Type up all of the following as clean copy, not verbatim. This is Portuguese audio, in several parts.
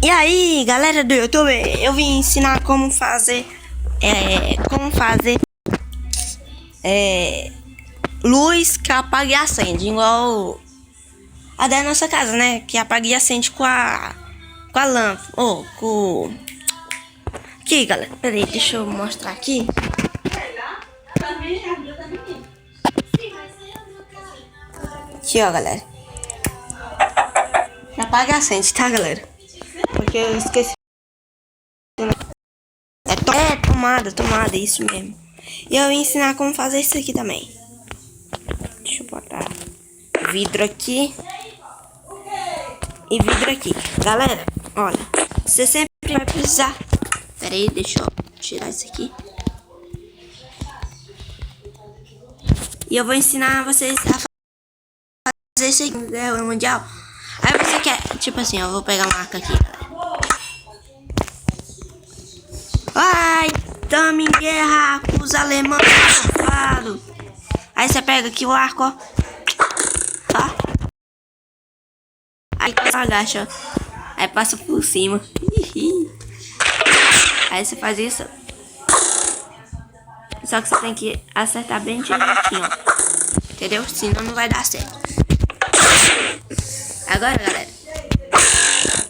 E aí, galera do YouTube, eu vim ensinar como fazer luz que apaga e acende, igual a da nossa casa, né? Que apaga e acende com a lâmpada, aqui, galera. Peraí, deixa eu mostrar aqui. Aqui, ó, galera. Apaga e acende, tá, galera? Porque eu esqueci. Tomada, isso mesmo. E eu vou ensinar como fazer isso aqui também. Deixa eu botar vidro aqui e vidro aqui. Galera, olha, você sempre vai precisar. Pera aí, deixa eu tirar isso aqui. E eu vou ensinar vocês a fazer isso aqui no Guerra Mundial. Aí você quer, tipo assim, eu vou pegar uma arca aqui, galera. Ai, tamo em guerra com os alemães, safado. Aí você pega aqui o arco, ó. Aí você agacha, ó. Aí passa por cima. Aí você faz isso. Só que você tem que acertar bem direitinho, ó. Entendeu? Senão não vai dar certo. Agora, galera.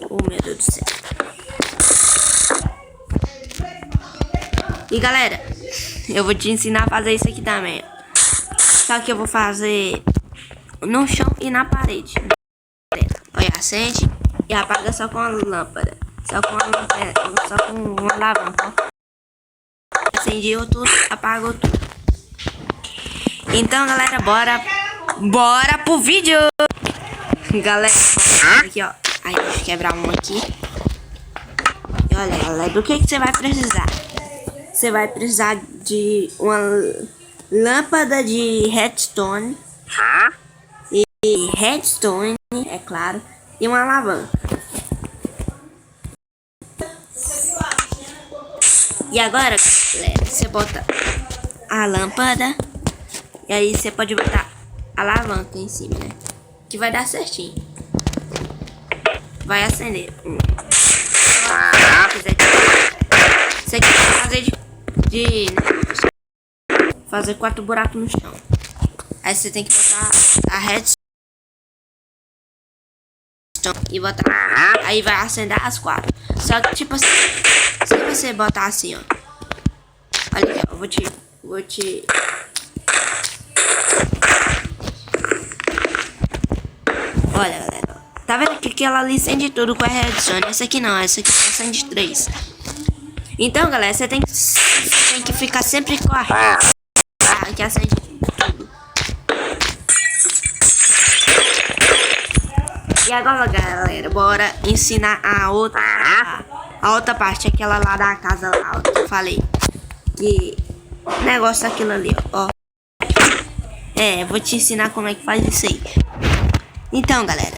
Oh, meu Deus do céu. E galera, eu vou te ensinar a fazer isso aqui também, ó. Só que eu vou fazer no chão e na parede. Olha, acende e apaga só com a lâmpada. Só com uma alavanca, ó. Acendeu tudo, apagou tudo. Então, galera, bora pro vídeo. Galera, aqui, ó. Aí, deixa eu quebrar uma aqui. E olha, galera, do que você vai precisar? Você vai precisar de uma lâmpada de redstone e redstone, é claro, e uma alavanca. E agora, galera, você bota a lâmpada e aí você pode botar a alavanca em cima, né? Que vai dar certinho. Vai acender. Você quer fazer fazer 4 buracos no chão. Aí você tem que botar a redstone e botar. Aí vai acender as 4. Só que tipo assim, se você botar assim, ó. Olha aqui, ó, vou te olha, galera. Tá vendo que aquela ali acende tudo com a redstone? Essa aqui não, essa aqui só acende 3. Então, galera, você tem que ficar sempre com a que acende tudo. E agora, galera, bora ensinar a outra parte, aquela lá da casa lá, ó, que eu falei. Que negócio aquilo ali, ó. Vou te ensinar como é que faz isso aí. Então, galera,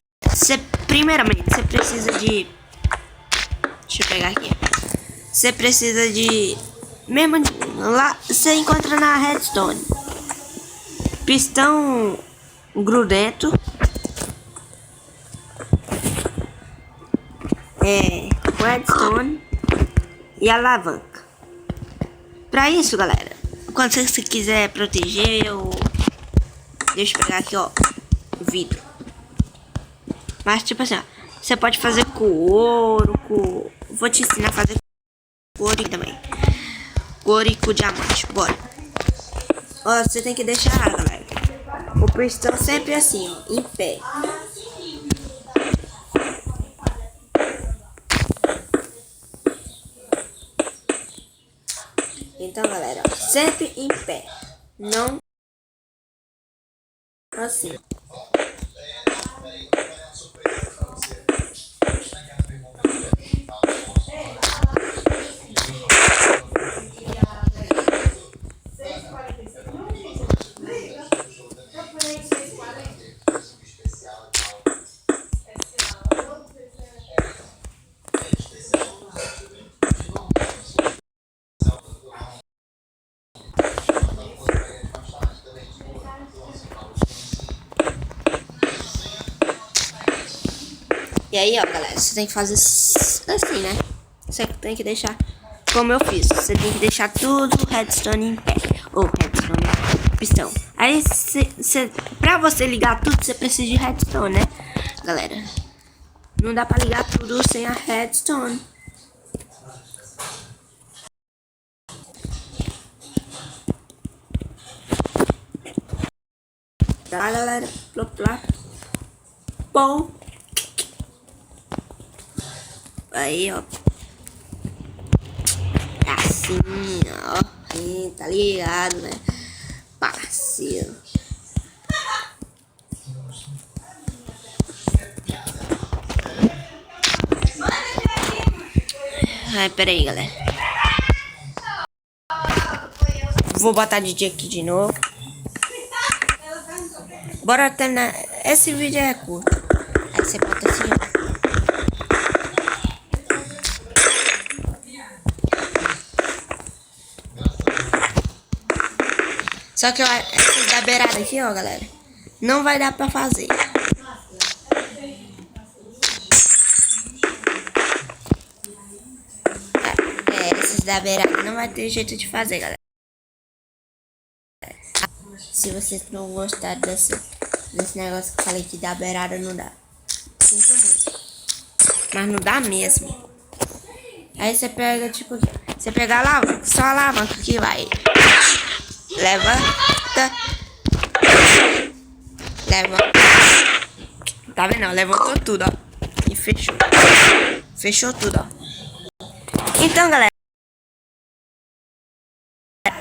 primeiramente, você precisa de... Deixa eu pegar aqui. Você precisa de... Mesmo lá, você encontra na redstone. Pistão grudento. Redstone. E alavanca. Pra isso, galera, quando você quiser proteger, deixa eu pegar aqui, ó, vidro. Mas tipo assim, ó, você pode fazer com ouro, vou te ensinar a fazer com ouro também. Ouro e com diamante, bora. Ó, você tem que deixar, galera, o pistão sempre assim, ó, em pé. Então, galera, ó, sempre em pé. Não assim. aí, ó, galera, você tem que fazer assim, né? Você tem que deixar como eu fiz. Você tem que deixar tudo redstone em pé. Ou redstone pistão. Aí, pra você ligar tudo, você precisa de redstone, né, galera? Não dá pra ligar tudo sem a redstone. Tá, galera? Plop, plop. Bom. Aí, ó. Assim, ó. Aí, tá ligado, né? Parceiro. Ai, pera aí, galera. Vou botar DJ aqui de novo. Bora terminar. Esse vídeo é curto. Aí você bota assim, ó. Só que, ó, essas da beirada aqui, ó, galera, não vai dar pra fazer. Esses da beirada não vai ter jeito de fazer, galera. Se vocês não gostaram desse negócio que eu falei que da beirada não dá. Sinto muito. Mas não dá mesmo. Aí você pega, tipo, você pega a alavanca, só a alavanca que vai. Levanta. Tá vendo? Levantou tudo, ó. E fechou. Fechou tudo, ó. Então, galera,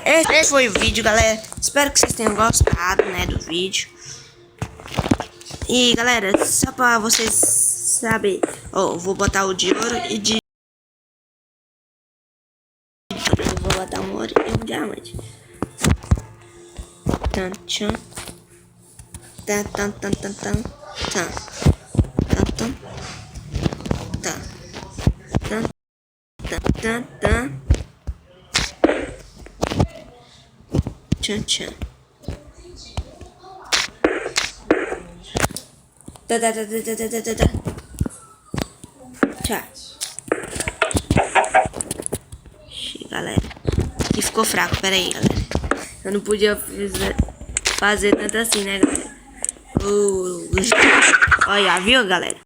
esse foi o vídeo, galera. Espero que vocês tenham gostado, né, do vídeo. E, galera, só pra vocês saberem, ó, vou botar o de ouro e de... Eu vou botar um ouro e um diamante. Tan, tchan. Tan, tan, tan, tan, tan. Tan. Tan, tan. Tan. Tan, tan, tan, tan. Tchan, tchan. Tá, tá, tá, tá, tá, tá, tá. Tchau. Galera, aqui ficou fraco, pera aí, galera. Eu não podia fazer tanto assim, né, galera? Olha, viu, galera?